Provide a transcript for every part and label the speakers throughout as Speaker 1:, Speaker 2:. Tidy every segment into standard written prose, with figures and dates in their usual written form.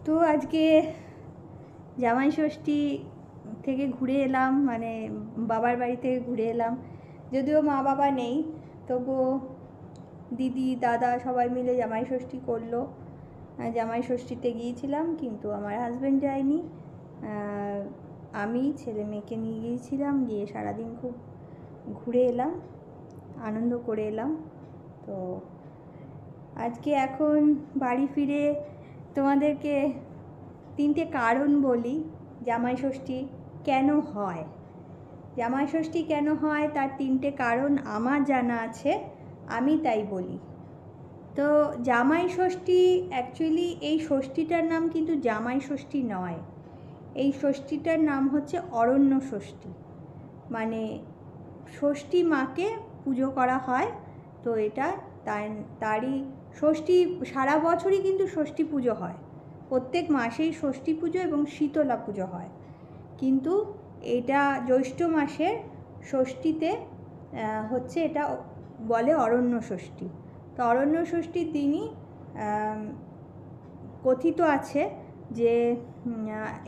Speaker 1: তো আজকে জামাই ষষ্ঠী থেকে ঘুরে এলাম, মানে বাবার বাড়ি থেকে ঘুরে এলাম। যদিও মা বাবা নেই, তবুও দিদি দাদা সবাই মিলে জামাই ষষ্ঠী করলো। জামাই ষষ্ঠীতে গিয়েছিলাম, কিন্তু আমার হাজব্যান্ড যায়নি। আমি ছেলে মেয়েকে নিয়ে গিয়েছিলাম, গিয়ে সারাদিন খুব ঘুরে এলাম, আনন্দ করে এলাম। তো আজকে এখন বাড়ি ফিরে তোমাদেরকে 3টে কারণ বলি জামাই ষষ্ঠী কেন হয়। জামাই ষষ্ঠী কেন হয় তার 3টে কারণ আমার জানা আছে, আমি তাই বলি। তো জামাই ষষ্ঠী অ্যাকচুয়ালি এই ষষ্ঠীটার নাম কিন্তু জামাই ষষ্ঠী নয়, এই ষষ্ঠীটার নাম হচ্ছে অরণ্য ষষ্ঠী। মানে ষষ্ঠী মাকে পুজো করা হয়। তো এটা তারই ষষ্ঠী, সারা বছরই কিন্তু ষষ্ঠী পুজো হয়, প্রত্যেক মাসেই ষষ্ঠী পুজো এবং শীতলা পুজো হয়। কিন্তু এটা জ্যৈষ্ঠ মাসের ষষ্ঠীতে হচ্ছে, এটা বলে অরণ্য ষষ্ঠী। তো অরণ্য ষষ্ঠীর দিনই কথিত আছে যে,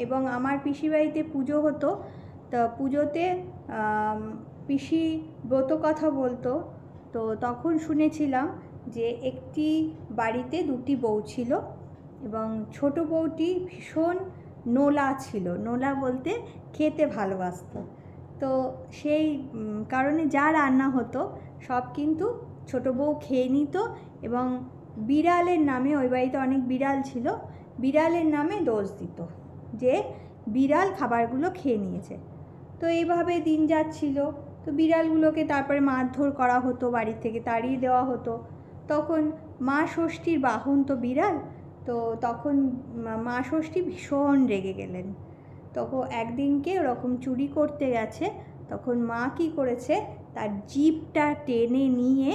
Speaker 1: এবং আমার পিসি বাড়িতে পুজো হতো, তো পুজোতে পিসি ব্রত কথা বলতো। তো তখন শুনেছিলাম যে একটি বাড়িতে 2টি বউ ছিল, এবং ছোট বউটি ভীষণ নোলা ছিল। নোলা বলতে খেতে ভালোবাসতো। তো সেই কারণে যা রান্না হতো সব কিন্তু ছোট বউ খেয়ে নিত, এবং বিড়ালের নামে, ওই বাড়িতে অনেক বিড়াল ছিল, বিড়ালের নামে দোষ দিত যে বিড়াল খাবারগুলো খেয়ে নিয়েছে। তো এইভাবে দিন যাচ্ছিল। তো বিড়ালগুলোকে তারপরে মারধর করা হতো, বাড়ি থেকে তাড়িয়ে দেওয়া হতো। তখন মা ষষ্ঠীর বাহন তো বিড়াল, তো তখন মা ষষ্ঠী ভীষণ রেগে গেলেন। তখন একদিনকে ওরকম চুরি করতে গেছে, তখন মা কী করেছে, তার জিভটা টেনে নিয়ে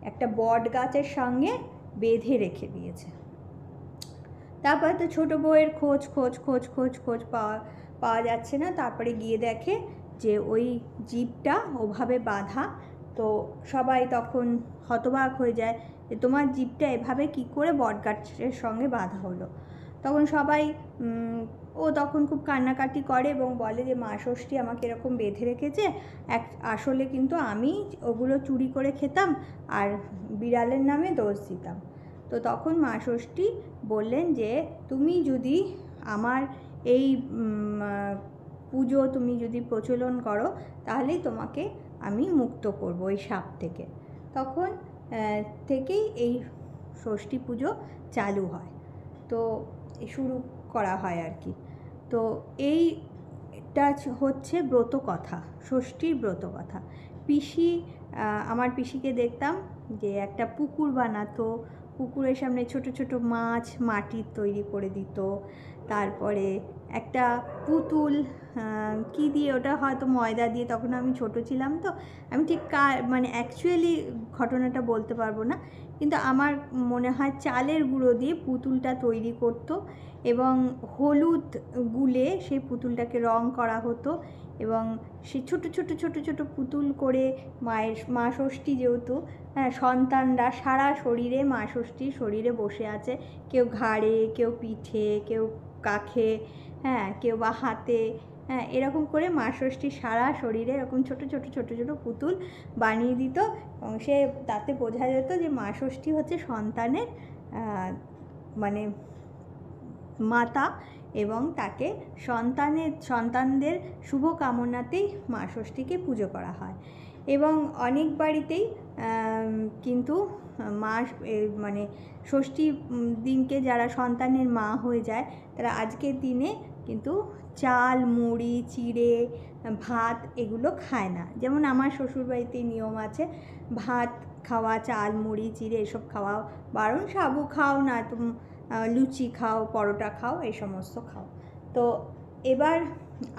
Speaker 1: একটা বট গাছের সঙ্গে বেঁধে রেখে দিয়েছে। তারপর তো ছোটো বউয়ের খোঁজ পাওয়া যাচ্ছে না। তারপরে গিয়ে দেখে যে ওই জিভটা ওভাবে বাঁধা। তো সবাই তখন হতবাক হয়ে যায় যে তোমার জিভটা এভাবে কি করে বট গাছের সঙ্গে বাঁধা হলো। তখন সবাই ও তখন খুব কান্নাকাটি করে এবং বলে যে মা ষষ্ঠী আমাকে এরকম বেঁধে রেখেছে, আসলে কিন্তু আমি ওগুলো চুরি করে খেতাম আর বিড়ালের নামে দোষ দিতাম। তো তখন মা ষষ্ঠী বললেন যে তুমি যদি আমার এই পুজো তুমি যদি প্রচলন করো, তাহলেই তোমাকে আমি মুক্ত করব এই শাপ থেকে। তখন থেকেই এই ষষ্ঠী পুজো চালু হয়, তো শুরু করা হয় আর কি। তো এইটা হচ্ছে ব্রত কথা, ষষ্ঠীর ব্রত কথা। পিসি, আমার পিসিকে দেখতাম যে একটা পুকুর বানাতো, পুকুরের সামনে ছোট ছোট মাছ মাটির তৈরি করে দিত। তারপরে একটা পুতুল, কী দিয়ে, ওটা হয়তো ময়দা দিয়ে, তখন আমি ছোট ছিলাম, তো আমি ঠিক মানে অ্যাকচুয়ালি ঘটনাটা বলতে পারবো না, কিন্তু আমার মনে হয় চালের গুঁড়ো দিয়ে পুতুলটা তৈরি করতো, এবং হলুদ গুলে সেই পুতুলটাকে রং করা হতো, এবং সে ছোট ছোট পুতুল করে মা ষষ্ঠী যেহেতু, হ্যাঁ, সন্তানরা সারা শরীরে মা ষষ্ঠীর শরীরে বসে আছে, কেউ ঘাড়ে, কেউ পিঠে, কেউ কাঁখে, হ্যাঁ, কেউ বা হাতে, হ্যাঁ, এরকম করে মা ষষ্ঠীর সারা শরীরে এরকম ছোট ছোট পুতুল বানিয়ে দিত, এবং সে তাতে বোঝা যেত যে মা ষষ্ঠী হচ্ছে সন্তানের মানে মাতা, এবং তাকে সন্তানদের শুভ কামনাতেই মা ষষ্ঠীকে পুজো করা হয়। এবং অনেক বাড়িতেই কিন্তু মানে ষষ্ঠী দিনকে যারা সন্তানের মা হয়ে যায়, তারা আজকের দিনে কিন্তু চাল, মুড়ি, চিড়ে, ভাত এগুলো খায় না। যেমন আমার শ্বশুরবাড়িতে নিয়ম আছে, ভাত খাওয়া, চাল, মুড়ি, চিড়ে এসব খাওয়া বারণ। সাবু খাও না, তুমি লুচি খাও, পরোটা খাও, এই সমস্ত খাও। তো এবার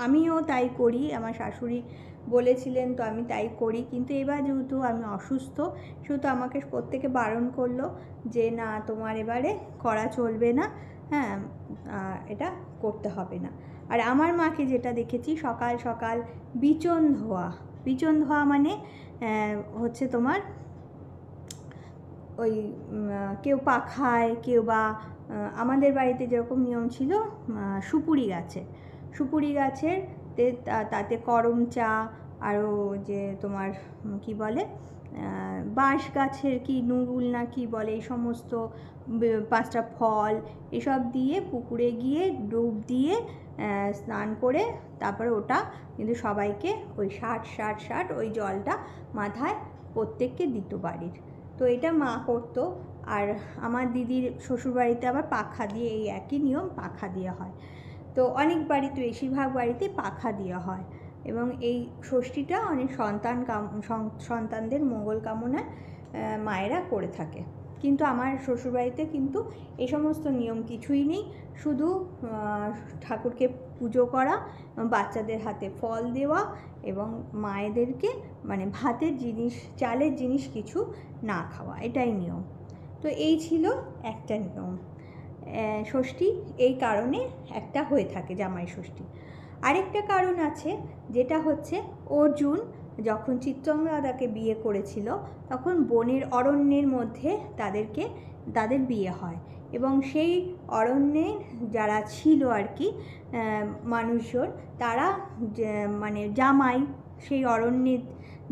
Speaker 1: আমিও তাই করি, আমার শাশুড়ি বলেছিলেন তো আমি তাই করি। কিন্তু এবার যেহেতু আমি অসুস্থ, সেহেতু আমাকে প্রত্যেকে বারণ করলো যে না, তোমার এবারে করা চলবে না, হ্যাঁ, এটা করতে হবে না। আর আমার মাকে যেটা দেখেছি, সকাল সকাল বিচন ধোয়া মানে হচ্ছে তোমার ওই কেউ পাখায়, কেউ বা আমাদের বাড়িতে যেরকম নিয়ম ছিল সুপুরি গাছের তাতে করম চা, আরও যে তোমার কি বলে বাঁশ গাছের কি নুরুল না কি বলে, এই সমস্ত 5টা ফল এসব দিয়ে পুকুরে গিয়ে ডুব দিয়ে স্নান করে তারপরে ওটা কিন্তু সবাইকে ওই 60 ওই জলটা মাথায় প্রত্যেককে দিত বাড়ির। তো এটা মা করতো। আর আমার দিদির শ্বশুরবাড়িতে আবার পাখা দিয়ে, এই একই নিয়ম, পাখা দেওয়া হয়। তো অনেক বাড়িতে, বেশিরভাগ বাড়িতে পাখা দেওয়া হয়। এবং এই ষষ্ঠীটা অনেক সন্তানদের মঙ্গল কামনায় মায়েরা করে থাকে। কিন্তু আমার শ্বশুরবাড়িতে কিন্তু এই সমস্ত নিয়ম কিছুই নেই, শুধু ঠাকুরকে পুজো করা, বাচ্চাদের হাতে ফল দেওয়া এবং মায়েদেরকে মানে ভাতের জিনিস, চালের জিনিস কিছু না খাওয়া, এটাই নিয়ম। তো এই ছিল একটা নিয়ম। ষষ্ঠী এই কারণে একটা হয়ে থাকে জামাই ষষ্ঠী। আরেকটা কারণ আছে, যেটা হচ্ছে অর্জুন যখন চিত্রাঙ্গদাকে বিয়ে করেছিল তখন বনের অরণ্যের মধ্যে তাদের বিয়ে হয়। এবং সেই অরণ্যে যারা ছিল আর কি মানুষজন, তারা মানে জামাই, সেই অরণ্যের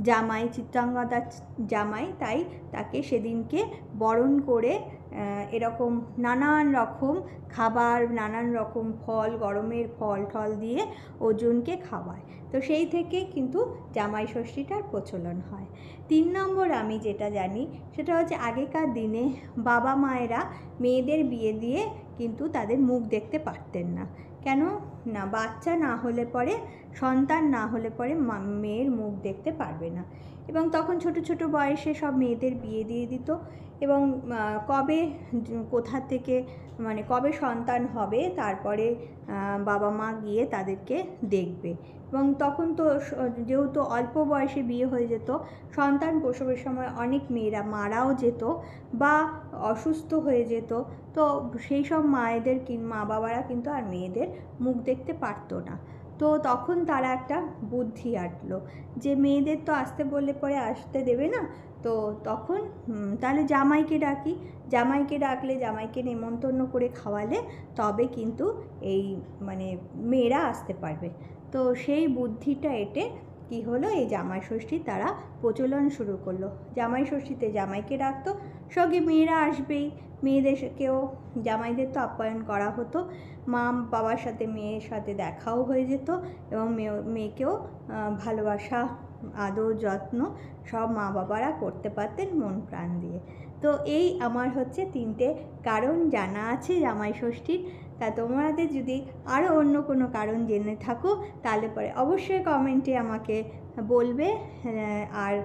Speaker 1: জামাই, চিত্রাঙ্গদার জামাই, তাই তাকে সেদিনকে বরণ করে এরকম নানান রকম খাবার, নানান রকম ফল, গরমের ফল টল দিয়ে অর্জুনকে খাওয়ায়। তো সেই থেকে কিন্তু জামাই ষষ্ঠীটার প্রচলন হয়। 3 নম্বর আমি যেটা জানি সেটা হচ্ছে আগেকার দিনে বাবা মায়েরা মেয়েদের বিয়ে দিয়ে কিন্তু তাদের মুখ দেখতে পারতেন না। কেন না, বাচ্চা না হলে পরে, সন্তান না হলে পরে মেয়ের মুখ দেখতে পারবে না। এবং তখন ছোট ছোট বয়সে সব মেয়েদের বিয়ে দিয়ে দিত। এবং কবে কোথা থেকে মানে কবে সন্তান হবে তারপরে বাবা মা গিয়ে তাদেরকে দেখবে। এবং তখন তো যেহেতু অল্প বয়সে বিয়ে হয়ে যেত, সন্তান প্রসবের সময় অনেক মেয়েরা মারাও যেত বা অসুস্থ হয়ে যেত। তো সেই সব মায়েদের মা বাবারা কিন্তু আর মেয়েদের মুখ দেখতে পারতো না। তো তখন তারা একটা বুদ্ধি আঁটলো যে মেয়েদের তো আসতে বললে পরে আসতে দেবে না, তো তখন তাহলে জামাইকে ডাকি, জামাইকে ডাকলে, জামাইকে নেমন্তন্ন করে খাওয়ালে তবে কিন্তু এই মানে মেয়েরা আসতে পারবে। তো সেই বুদ্ধিটা এঁটে কী হলো, এই জামাই ষষ্ঠী তারা প্রচলন শুরু করলো। জামাই ষষ্ঠীতে জামাইকে ডাকতো, সঙ্গে মেয়েরা আসবেই, মেয়েদেরকেও, জামাইদের তো আপ্যায়ন করা হতো, মা বাবার সাথে মেয়ের সাথে দেখাও হয়ে যেত এবং মেয়েকেও ভালোবাসা, আদর, যত্ন সব মা বাবারা করতে পারতেন মন প্রাণ দিয়ে। তো এই আমার হচ্ছে 3টে কারণ জানা আছে জামাই ষষ্ঠীর। তা তোমাদের যদি আরও অন্য কোনো কারণ জেনে থাকো তাহলে পরে অবশ্যই কমেন্টে আমাকে বলবে। আর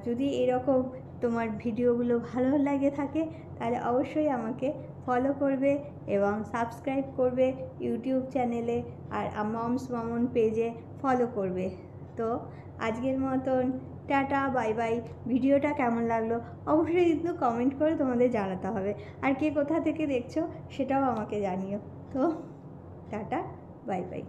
Speaker 1: যদি এরকম তোমার ভিডিওগুলো ভালো লাগে থাকে তাহলে অবশ্যই আমাকে ফলো করবে এবং সাবস্ক্রাইব করবে ইউটিউব চ্যানেলে, আর মমস মামন পেজে ফলো করবে। তো আজকের মতন টাটা, বাই বাই। ভিডিওটা কেমন লাগলো অবশ্যই কিন্তু কমেন্ট করে তোমাদের জানাতে হবে, আর কে কোথা থেকে দেখছো সেটাও আমাকে জানিও। তো টাটা, বাই বাই।